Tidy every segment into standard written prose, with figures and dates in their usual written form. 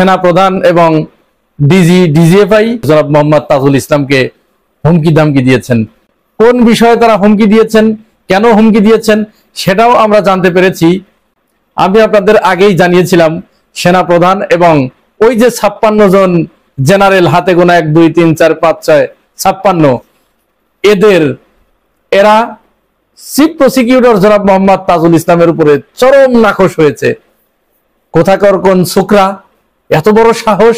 সেনা প্রধান এবং ডিজিএফআই জনাব মোহাম্মদ তাজুল ইসলামকে হুমকি ধামকি দিয়েছেন। কোন বিষয়ে তারা হুমকি দিয়েছেন, কেন হুমকি দিয়েছেন সেটাও আমরা জানতে পেরেছি। আমি আপনাদের আগেই জানিয়েছিলাম সেনা প্রধান এবং ওই যে 56 জন জেনারেল, হাতে গোনা 1 2 3 4 5 6 56, এরা চিফ প্রসিকিউটর জনাব মোহাম্মদ তাজুল ইসলামের উপরে চরম নাখোশ হয়েছে। কোথাকার কোন ছোকরা এত বড় সাহস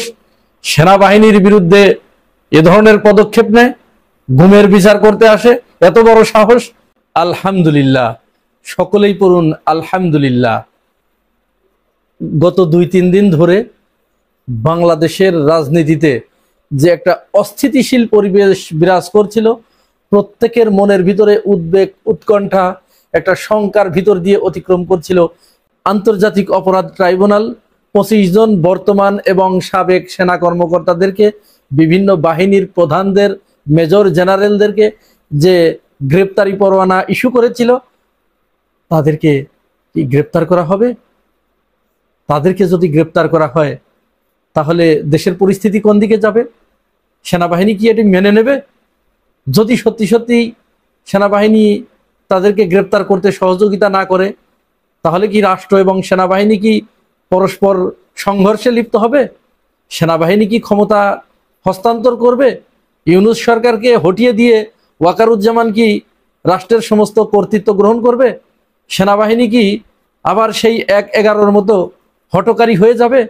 সেনাবাহিনীর বিরুদ্ধে এ ধরনের পদক্ষেপ নেয়, গুমের বিচার করতে আসে, এত বড় সাহস। আলহামদুলিল্লাহ, সকলেই পড়ুন আলহামদুলিল্লাহ। গত 2-3 দিন ধরে বাংলাদেশের রাজনীতিতে যে একটা অস্থিতিশীল পরিবেশ বিরাজ করছিল, প্রত্যেকের মনের ভিতরে উদ্বেগ, উৎকণ্ঠা, একটা শঙ্কার ভিতর দিয়ে অতিক্রম করছিল। আন্তর্জাতিক অপরাধ ট্রাইব্যুনাল 25 জন বর্তমান এবং সাবেক সেনা কর্মকর্তাদেরকে, বিভিন্ন বাহিনীর প্রধানদের, মেজর জেনারেলদেরকে যে গ্রেপ্তারি পরোয়ানা ইস্যু করেছিল, তাদেরকে কি গ্রেপ্তার করা হবে? তাদেরকে যদি গ্রেপ্তার করা হয় তাহলে দেশের পরিস্থিতি কোন দিকে যাবে? সেনাবাহিনী কি এটি মেনে নেবে? যদি সত্যি সত্যি সেনাবাহিনী তাদেরকে গ্রেপ্তার করতে সহযোগিতা না করে, তাহলে কি রাষ্ট্র এবং সেনাবাহিনী কি পরস্পর সংঘর্ষে লিপ্ত হবে? সেনাবাহিনী কি ক্ষমতা হস্তান্তর করবে? ইউনূস সরকারকে হটিয়ে দিয়ে ওয়াকারুজ্জামান কি রাষ্ট্রের সমস্ত কর্তৃত্ব গ্রহণ করবে? সেনাবাহিনী কি আবার সেই 1-11 মতো হঠকারী হয়ে যাবে?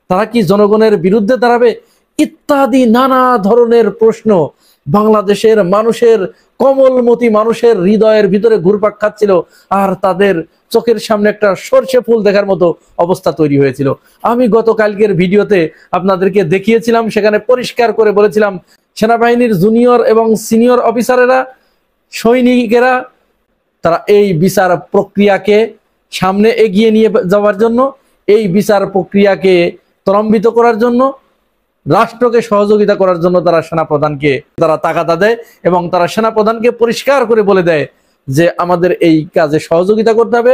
তারা কি জনগণের বিরুদ্ধে দাঁড়াবে? ইত্যাদি নানা ধরনের প্রশ্ন বাংলাদেশের মানুষের, কোমলমতি মানুষের হৃদয়ের ভিতরে ঘুরপাক খাচ্ছিল, আর তাদের চোখের সামনে একটা সর্ষে ফুল দেখার মতো অবস্থা তৈরি হয়েছিল। আমি গতকালকের ভিডিওতে আপনাদেরকে দেখিয়েছিলাম, সেখানে পরিষ্কার করে বলেছিলাম সেনাবাহিনীর জুনিয়র এবং সিনিয়র অফিসারেরা, সৈনিকেরা, তারা এই বিচার প্রক্রিয়াকে সামনে এগিয়ে নিয়ে যাওয়ার জন্য, এই বিচার প্রক্রিয়াকে ত্বরান্বিত করার জন্য, রাষ্ট্রকে সহযোগিতা করার জন্য তারা সেনাপ্রধানকে তাগাদা দেয় এবং তারা সেনাপ্রধানকে পরিষ্কার করে বলে দেয় যে আমাদের এই কাজে সহযোগিতা করতে হবে।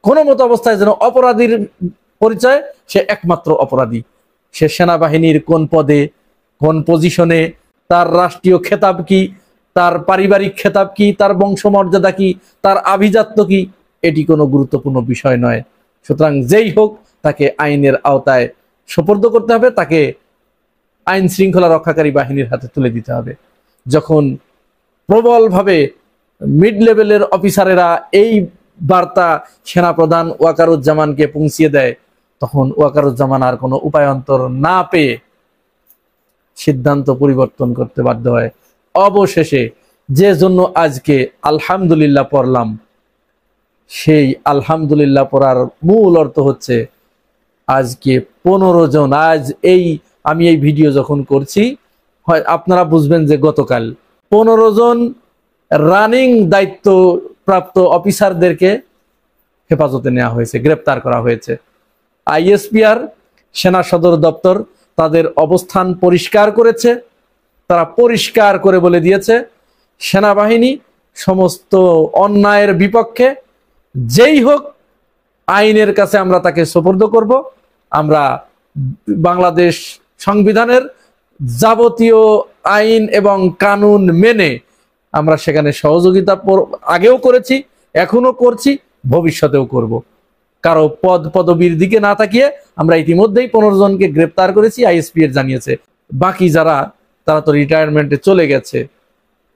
কোনো মতো অবস্থায় যেন অপরাধীর পরিচয়, সে একমাত্র অপরাধী, সে সেনাবাহিনীর কোন পদে, কোন পজিশনে, তার রাষ্ট্রীয় খেতাব কি, তার পারিবারিক খেতাব কি, তার বংশমর্যাদা কি, তার আভিজাত্য কি, এটি কোনো গুরুত্বপূর্ণ বিষয় নয়। সুতরাং যেই হোক, তাকে আইনের আওতায় সোপর্দ করতে হবে, তাকে আইন শৃঙ্খলা রক্ষাকারী বাহিনীর হাতে তুলে দিতে হবে। যখন প্রবলভাবে মিড লেভেলের অফিসারেরা এই বার্তা সেনাপ্রধান ওয়াকারুজ্জামানকে পৌঁছিয়ে দেয়, তখন ওয়াকারুজ্জামান আর কোনো উপায়ন্তর না পেয়ে সিদ্ধান্ত পরিবর্তন করতে বাধ্য হয়। অবশেষে যে জন্য আজকে আলহামদুলিল্লাহ পড়লাম, সেই আলহামদুলিল্লাহ পড়ার মূল অর্থ হচ্ছে আজকে 15 জন, আজ আমি এই ভিডিও যখন করছি, হয় আপনারা বুঝবেন যে গতকাল 15 জন রানিং দায়িত্ব প্রাপ্ত অফিসারদেরকে হেফাজতে নেওয়া হয়েছে, গ্রেপ্তার করা হয়েছে। আইএসপিআর, সেনা সদর দপ্তর তাদের অবস্থান পরিষ্কার করেছে। তারা পরিষ্কার করে বলে দিয়েছে সেনাবাহিনী সমস্ত অন্যায়ের বিপক্ষে, যেই হোক আইনের কাছে আমরা তাকে সোপর্দ করব। আমরা বাংলাদেশ সংবিধানের যাবতীয় আইন এবং কানুন মেনে আমরা সেখানে সহযোগিতা আগেও করেছি, এখনো করছি, ভবিষ্যতেও করব। কারো পদবীর দিকে না তাকিয়ে আমরা ইতিমধ্যেই 15 জনকে গ্রেপ্তার করেছি, আইএসপিআর জানিয়েছে। বাকি যারা, তারা তো রিটায়ারমেন্টে চলে গেছে,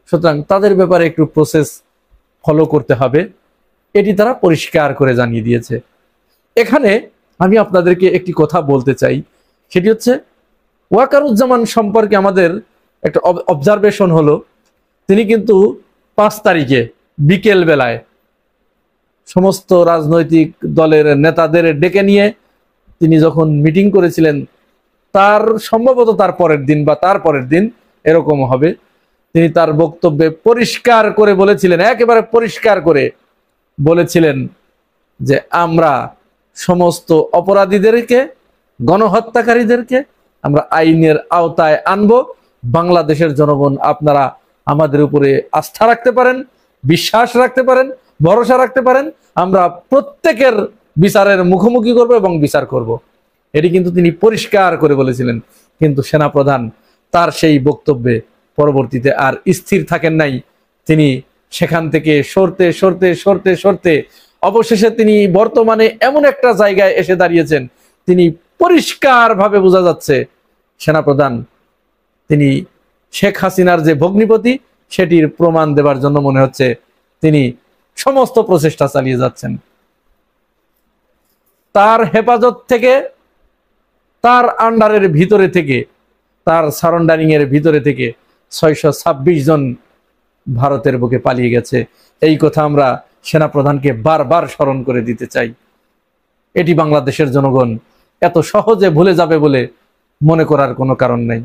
সুতরাং তাদের ব্যাপারে একটু প্রসেস ফলো করতে হবে, এটি তারা পরিষ্কার করে জানিয়ে দিয়েছে। এখানে আমি আপনাদেরকে একটি কথা বলতে চাই, সেটি হচ্ছে ওয়াকারুজ্জামান সম্পর্কে আমাদের একটা অবজারভেশন হলো, তিনি কিন্তু 5 তারিখে বিকেল বেলায় সমস্ত রাজনৈতিক দলের নেতাদের ডেকে নিয়ে তিনি যখন মিটিং করেছিলেন, তার সম্ভবত তার পরের দিন বা তার পরের দিন এরকম হবে, তিনি তার বক্তব্যে পরিষ্কার করে বলেছিলেন, একেবারে পরিষ্কার করে বলেছিলেন যে আমরা সমস্ত অপরাধীদেরকে, গণহত্যাকারীদেরকে আমরা আইনের আওতায় আনব। বাংলাদেশের জনগণ, আপনারা আমাদের উপরে আস্থা রাখতে পারেন, বিশ্বাস রাখতে পারেন, ভরসা রাখতে পারেন। আমরা প্রত্যেকের বিচারের মুখোমুখি করব এবং বিচার করব। এটি কিন্তু তিনি পরিষ্কার করে বলেছিলেন। কিন্তু সেনাপ্রধান তার সেই বক্তব্যে পরবর্তীতে আর স্থির থাকেন নাই। তিনি সেখান থেকে সরতে সরতে সরতে সরতে অবশেষে তিনি বর্তমানে এমন একটা জায়গায় এসে দাঁড়িয়েছেন, তিনি পরিষ্কারভাবে বোঝা যাচ্ছে সেনাপ্রধান তিনি শেখ হাসিনার যে ভগ্নিপতি সেটির প্রমাণ দেবার জন্য মনে হচ্ছে তিনি সমস্ত প্রচেষ্টা চালিয়ে যাচ্ছেন। তার হেফাজত থেকে, তার আন্ডারের ভিতরে থেকে, তার সারেন্ডারিং এর ভিতরে থেকে 626 জন ভারতের বুকে পালিয়ে গেছে। এই কথা আমরা সেনাপ্রধানকে বারবার স্মরণ করে দিতে চাই। এটি বাংলাদেশের জনগণ এত সহজে ভুলে যাবে বলে মনে করার কোনো কারণ নেই।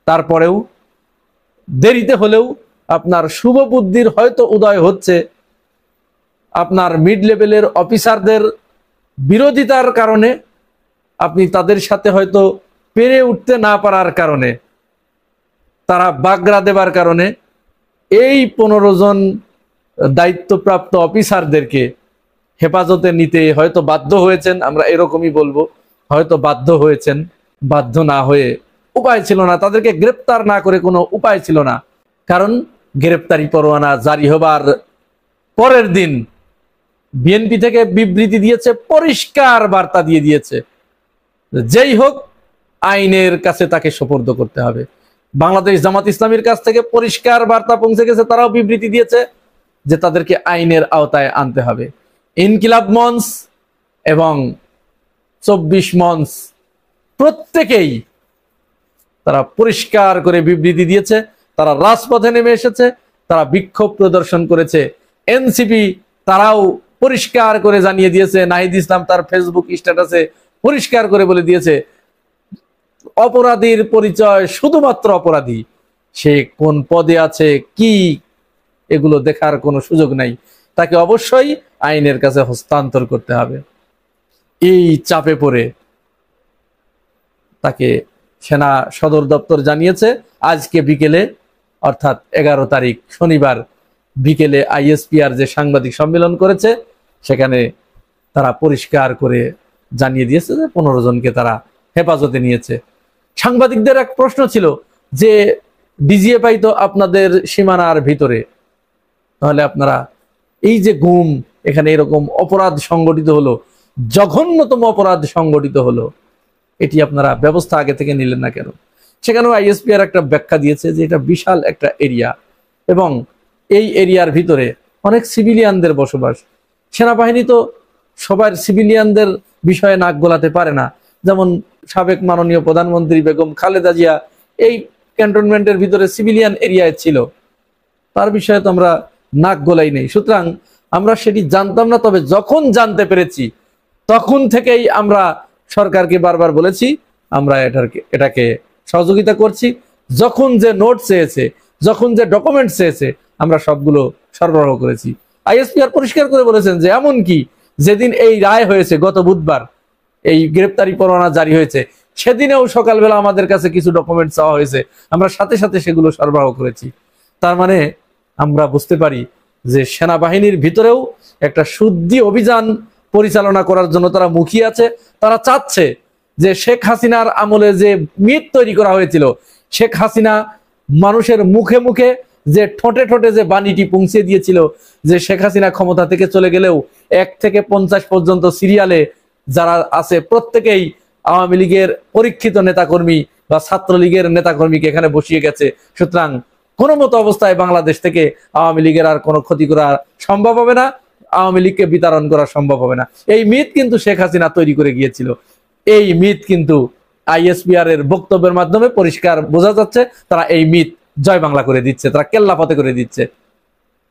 তারপরেও দেরিতে হলেও আপনার শুভ বুদ্ধির হয়তো উদয় হচ্ছে, আপনার মিড লেভেলের অফিসারদের বিরোধিতার কারণে, আপনি তাদের সাথে হয়তো পেরে উঠতে না পারার কারণে, তারা বাগড়া দেবার কারণে এই 15 জন দায়িত্বপ্রাপ্ত অফিসারদেরকে হেফাজতে নিতে হয়তো বাধ্য হয়েছেন। আমরা এরকমই বলবো, হয়তো বাধ্য হয়েছেন। বাধ্য না হয়ে উপায় ছিল না, তাদেরকে গ্রেপ্তার না করে কোনো উপায় ছিল না। কারণ গ্রেপ্তারি পরোয়ানা জারি হবার পরের দিন বিএনপি থেকে বিবৃতি দিয়েছে, পরিষ্কার বার্তা দিয়ে দিয়েছে, যেই হোক আইনের কাছে তাকে সোপর্দ করতে হবে। বাংলাদেশ জামাত ইসলামীর কাছ থেকে পরিষ্কার বার্তা পৌঁছে গেছে, তারাও বিবৃতি দিয়েছে যে তাদেরকে আইনের আওতায় আনতে হবে। ইনকিলাব মঞ্চ এবং 24 মঞ্চ প্রত্যেকেই তারা পরিষ্কার করে বিবৃতি দিয়েছে, তারা রাজপথে নেমে এসেছে, তারা বিক্ষোভ প্রদর্শন করেছে। এনসিপি তারাও পরিষ্কার করে জানিয়ে দিয়েছে, নাহিদ ইসলাম তার ফেসবুক স্ট্যাটাসে পরিষ্কার করে বলে দিয়েছে অপরাধীর পরিচয় শুধুমাত্র অপরাধী, সে কোন পদে আছে কি এগুলো দেখার কোনো সুযোগ নাই, তাকে অবশ্যই আইনের কাছে হস্তান্তর করতে হবে। এই চাপে পড়ে তাকে সেনা সদর দপ্তর জানিয়েছে আজকে বিকেলে, অর্থাৎ 11 তারিখ শনিবার বিকেলে আইএসপিআর যে সাংবাদিক সম্মেলন করেছে সেখানে তারা পরিষ্কার করে জানিয়ে দিয়েছে যে 15 জনকে তারা হেফাজতে নিয়েছে। সাংবাদিকদের এক প্রশ্ন ছিল যে ডিজিএফআই তো আপনাদের সীমানার ভিতরে, তাহলে আপনারা এই যে গুম, এখানে এরকম অপরাধ সংগঠিত হলো, জঘন্যতম অপরাধ সংগঠিত হলো, এটি আপনারা ব্যবস্থা আগে থেকে নিলেন না কেন? সেখানেও আইএসপিআর একটা ব্যাখ্যা দিয়েছে যে এটা বিশাল একটা এরিয়া এবং এই এরিয়ার ভিতরে অনেক সিভিলিয়ানদের বসবাস। সেনাবাহিনী তো সবার সিভিলিয়ানদের বিষয়ে নাক গলাতে পারে না। যেমন সাবেক মাননীয় প্রধানমন্ত্রী বেগম খালেদা জিয়া এই ক্যান্টনমেন্টের ভিতরে সিভিলিয়ান এরিয়ায় ছিল, তার বিষয়ে তো আমরা নাক গলাই নেই। সুতরাং আমরা সেটি জানতাম না, তবে যখন জানতে পেরেছি তখন থেকেই আমরা সরকারকে বারবার বলেছি আমরা এটাকে সহযোগিতা করছি। যখন যে নোট চেয়েছে, যখন যে ডকুমেন্ট চেয়েছে, আমরা সবগুলো সরবরাহ করেছি। আইএসপিআর পরিষ্কার করে বলেছেন যে এমনকি যেদিন এই রায় হয়েছে, গত বুধবার এই গ্রেপ্তারি পরোয়ানা জারি হয়েছে, সেদিনেও সকালবেলা আমাদের কাছে কিছু ডকুমেন্ট চাওয়া হয়েছে, আমরা সাথে সাথে সেগুলো সরবরাহ করেছি। তার মানে আমরা বুঝতে পারি যে সেনাবাহিনীর ভিতরেও একটা শুদ্ধি অভিযান পরিচালনা করার জন্য তারা মুখিয়ে আছে। তারা চাচ্ছে যে শেখ হাসিনার আমলে যে মিথ তৈরি করা হয়েছিল, শেখ হাসিনা মানুষের মুখে মুখে যে ঠোঁটে ঠোঁটে যে বাণীটি পৌঁছে দিয়েছিল যে শেখ হাসিনা ক্ষমতা থেকে চলে গেলেও 1 থেকে 50 পর্যন্ত সিরিয়ালে যারা আছে প্রত্যেকেই আওয়ামী লীগের পরীক্ষিত নেতাকর্মী বা ছাত্রলীগের নেতাকর্মীকে এখানে বসিয়ে গেছে। সুতরাং কোনো মতো অবস্থায় বাংলাদেশ থেকে আওয়ামী লীগের আর কোনো ক্ষতি করা সম্ভব হবে না, আওয়ামী লীগকে বিতাড়ন করা সম্ভব হবে না। এই মিথ কিন্তু শেখ হাসিনা তৈরি করে গিয়েছিল। এই মিথ কিন্তু আইএসপিআর এর বক্তব্যের মাধ্যমে পরিষ্কার বোঝা যাচ্ছে তারা এই মিথ জয় বাংলা করে দিচ্ছে, তারা কেল্লাফতে করে দিচ্ছে।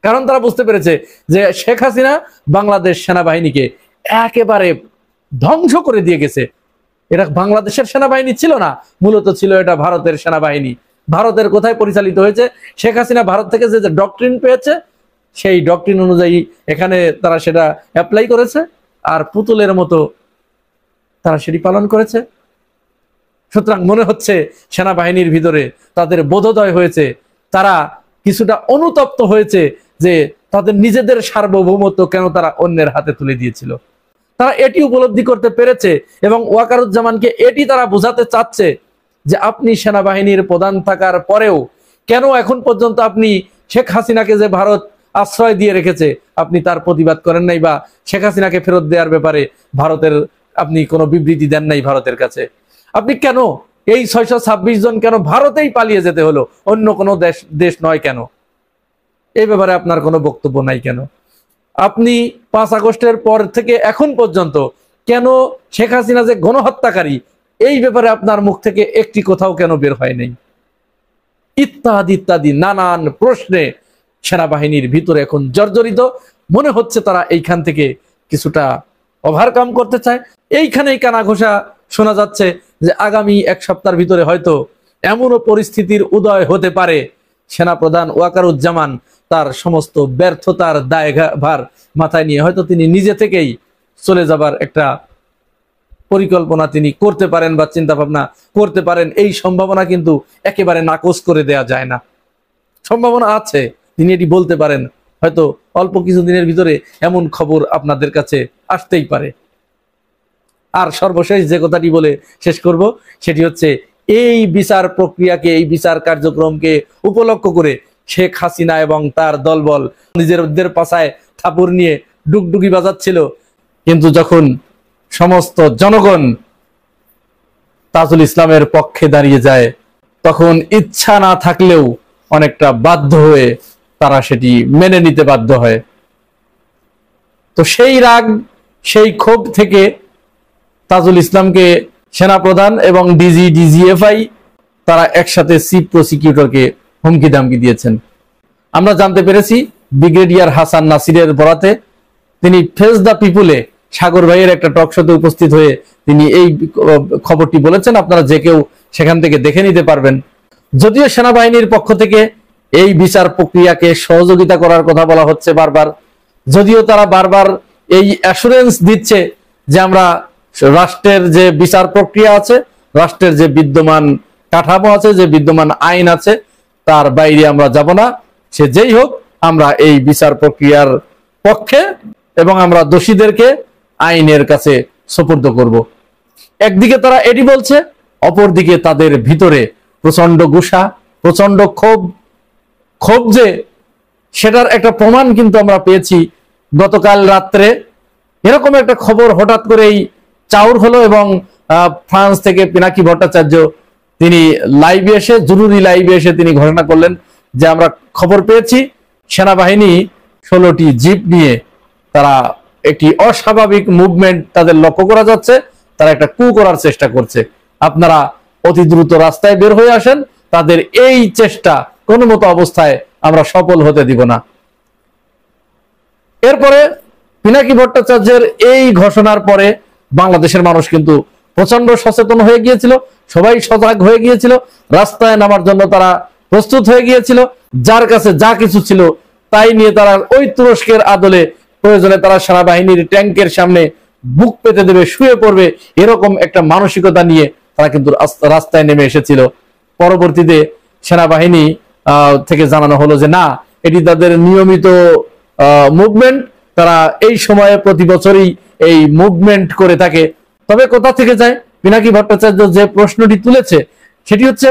কারণ তারা বুঝতে পেরেছে যে শেখ হাসিনা বাংলাদেশ সেনাবাহিনীকে একেবারে ধ্বংস করে দিয়ে গেছে। এটা বাংলাদেশের সেনাবাহিনী ছিল না, মূলত ছিল এটা ভারতের সেনাবাহিনী। ভারতের কোথায় পরিচালিত হয়েছে? শেখ হাসিনা ভারত থেকে যে ডক্ট্রিন পেয়েছে সেই ডক্ট্রিন অনুযায়ী এখানে তারা সেটা অ্যাপ্লাই করেছে, আর পুতুলের মতো তারা সেটি পালন করেছে। সুতরাং মনে হচ্ছে সেনাবাহিনীর ভিতরে তাদের বোধোদয় হয়েছে, তারা কিছুটা অনুতপ্ত হয়েছে যে তাদের নিজেদের সার্বভৌমত্ব কেন তারা অন্যের হাতে তুলে দিয়েছিল। তারা এটি উপলব্ধি করতে পেরেছে এবং ওয়াকারুজ্জামানকে এটি তারা বোঝাতে চাচ্ছে যে আপনি সেনাবাহিনীর প্রধান থাকার পরেও কেন এখন পর্যন্ত আপনি শেখ হাসিনাকে যে ভারত আশ্রয় দিয়ে রেখেছে আপনি তার প্রতিবাদ করেন নাই, বা শেখ হাসিনাকে ফেরত দেওয়ার ব্যাপারে ভারতের আপনি কোনো বিবৃতি দেন নাই ভারতের কাছে। আপনি কেন এই 626 জন কেন ভারতেই পালিয়ে যেতে হলো, অন্য কোনো দেশ নয় কেন? এই ব্যাপারে আপনার কোনো বক্তব্য নাই কেন? আপনি 5 আগস্টের পর থেকে এখন পর্যন্ত কেন শেখ হাসিনা যে গণহত্যাকারী এই ব্যাপারে আপনার মুখ থেকে একটি কথাও কেন বের হয় নাই? ইত্যাদি ইত্যাদি নানান প্রশ্নে সেনাবাহিনীর ভিতরে এখন জর্জরিত। মনে হচ্ছে তারা এইখান থেকে কিছুটা ওভারকাম করতে চায়। এইখানেই কানাঘোষা শোনা যাচ্ছে যে আগামী 1 সপ্তাহের ভিতরে হয়তো এমনও পরিস্থিতির উদয় হতে পারে সেনাপ্রধান ওয়াকারুজ্জামান তার সমস্ত ব্যর্থতার দায়ভার মাথায় নিয়ে হয়তো তিনি নিজে থেকেই চলে যাবার একটা পরিকল্পনা তিনি করতে পারেন বা চিন্তা ভাবনা করতে পারেন। এই সম্ভাবনা কিন্তু একেবারে নাকচ করে দেয়া যায় না, সম্ভাবনা আছে, তিনি এটি বলতে পারেন। হয়তো অল্প কিছুদিনের ভিতরে এমন খবর আপনাদের কাছে আসতেই পারে। আর সর্বশেষ যে কথাটি বলে শেষ করব সেটি হচ্ছে এই বিচার প্রক্রিয়াকে, এই বিচার কার্যক্রমকে উপলক্ষ করে শেখ হাসিনা এবং তার দলবল নিজেদের পাছায় থাপড় নিয়ে ডুগডুগি বাজাচ্ছিল, কিন্তু যখন সমস্ত জনগণ তাজুল ইসলামের পক্ষে দাঁড়িয়ে যায় তখন ইচ্ছা না থাকলেও অনেকটা বাধ্য হয়ে তারা সেটি মেনে নিতে বাধ্য হয়। তো সেই রাগ, সেই ক্ষোভ থেকে তাজুল ইসলামকে সেনাপ্রধান এবং ডিজিএফআই তারা একসাথে চিফ প্রসিকিউটরকে হুমকি দামকি দিয়েছেন। আমরা জানতে পেরেছি ব্রিগেডিয়ার হাসান নাসিরের বরাতে তিনি ফেস দ্য পিপুলে সাগর ভাইয়ের একটা টক শোতে উপস্থিত হয়ে তিনি এই খবরটি বলেছেন। আপনারা যে কেউ সেখান থেকে দেখে নিতে পারবেন। যদিও সেনাবাহিনীর পক্ষ থেকে এই বিচার প্রক্রিয়াকে সহযোগিতা করার কথা বলা হচ্ছে বারবার, যদিও তারা বারবার এই অ্যাসুরেন্স দিচ্ছে যে আমরা রাষ্ট্রের যে বিচার প্রক্রিয়া আছে, রাষ্ট্রের যে বিদ্যমান কাঠামো আছে, যে বিদ্যমান আইন আছে তার বাইরে আমরা যাব না, সে যেই হোক আমরা এই বিচার প্রক্রিয়ার পক্ষে এবং আমরা দোষীদেরকে আইনের কাছে সোপর্দ করব। একদিকে তারা এটি বলছে, অপরদিকে তাদের ভিতরে প্রচন্ড গুসা, প্রচন্ড ক্ষোভ যে সেটার একটা প্রমাণ কিন্তু আমরা পেয়েছি গতকাল রাত্রে। এরকম একটা খবর হঠাৎ করেই চাউর হলো এবং ফ্রান্স থেকে পিনাকি ভট্টাচার্য তিনি লাইভে এসে, জরুরি লাইভে এসে তিনি ঘোষণা করলেন যে আমরা খবর পেয়েছি সেনাবাহিনী 16টি জিপ নিয়ে তারা একটি অস্বাভাবিক মুভমেন্ট তাদের লক্ষ্য করা যাচ্ছে, তারা একটা কু করার চেষ্টা করছে, আপনারা অতি দ্রুত রাস্তায় বের হয়ে আসেন, তাদের এই চেষ্টা কোনো মতো অবস্থায় আমরা সফল হতে দিব না। এরপরে পিনাকি ভট্টাচার্যের এই ঘোষণার পরে বাংলাদেশের মানুষ কিন্তু প্রচন্ড সচেতন হয়ে গিয়েছিল, সবাই সজাগ হয়ে গিয়েছিল, রাস্তায় নামার জন্য তারা প্রস্তুত হয়ে গিয়েছিল, যার কাছে যা কিছু ছিল তাই নিয়ে তারা ওই তুরস্কের আদলে প্রয়োজনে তারা সেনাবাহিনীর ট্যাঙ্কের সামনে বুক পেতে দেবে, শুয়ে পড়বে, এরকম একটা মানসিকতা নিয়ে তারা কিন্তু রাস্তায় নেমে এসেছিল। পরবর্তীতে সেনাবাহিনী থেকে জানানো হলো যে না, এটি তাদের নিয়মিত মুভমেন্ট, তারা এই সময়ে প্রতি বছরই এই মুভমেন্ট করে থাকে। তবে কোথা থেকে যায়, পিনাকি ভট্টাচার্য যে প্রশ্নটি তুলেছে সেটি হচ্ছে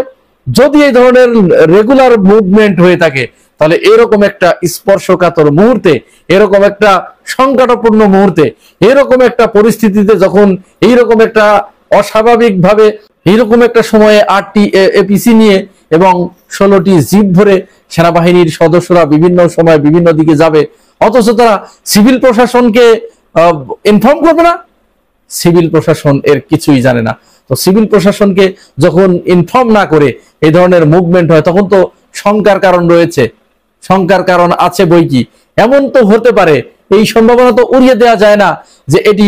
যদি এই ধরনের রেগুলার মুভমেন্ট হয়ে থাকে তাহলে এরকম একটা স্পর্শকাতর মুহূর্তে, এরকম একটা সংকটপূর্ণ মুহূর্তে, এরকম একটা পরিস্থিতিতে যখন এইরকম একটা অস্বাভাবিকভাবে এইরকম একটা সময়ে 8টি এপিসি নিয়ে এবং 16টি জিপ ভরে সেনাবাহিনীর সদস্যরা বিভিন্ন সময় বিভিন্ন দিকে যাবে, অথচ তারা সিভিল প্রশাসনকে ইনফর্ম করবে না। সিভিল প্রশাসন এর কিছুই জানে না। তো সিভিল প্রশাসনকে যখন ইনফর্ম না করে এই ধরনের মুভমেন্ট হয় তখন তো শঙ্কার কারণ রয়েছে, শঙ্কার কারণ আছে বই কি। এমন তো হতে পারে, এই সম্ভাবনা তো উড়িয়ে দেওয়া যায় না যে এটি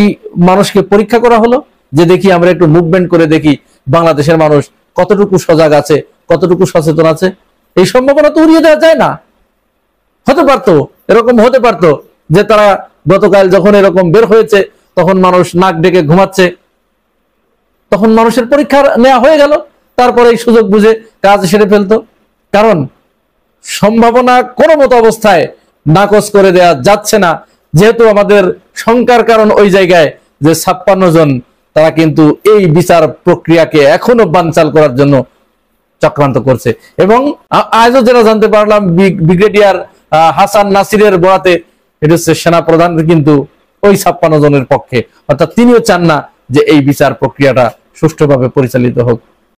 মানুষকে পরীক্ষা করা হলো, যে দেখি আমরা একটু মুভমেন্ট করে দেখি বাংলাদেশের মানুষ কতটুকু সজাগ আছে, কতটুকু সচেতন আছে। এই সম্ভাবনা তো উড়িয়ে দেওয়া যায় না। হতে পারতো, এরকম হতে পারতো যে তারা গতকাল যখন এরকম বের হয়েছে তখন মানুষ নাক ডেকে ঘুমাচ্ছে, তখন মানুষের পরীক্ষা নেওয়া হয়ে গেল, তারপরে এই সুযোগ বুঝে কাজ সেরে ফেলতো। কারণ সম্ভাবনা কোনো মতো অবস্থায় নাকচ করে দেয়া যাচ্ছে না, যেহেতু আমাদের শঙ্কার কারণ ওই জায়গায়, যে 56 জন তারা কিন্তু এই বিচার প্রক্রিয়াকে এখনো বানচাল করার জন্য চক্রান্ত করছে। এবং আজও যেটা জানতে পারলাম, ব্রিগেডিয়ার হাসান নাসিরের বরাতে এটা হচ্ছে সেনা প্রধান কিন্তু ওই 56 জনের পক্ষে, অর্থাৎ তিনিও চান না যে এই বিচার প্রক্রিয়াটা সুষ্ঠুভাবে পরিচালিত হোক।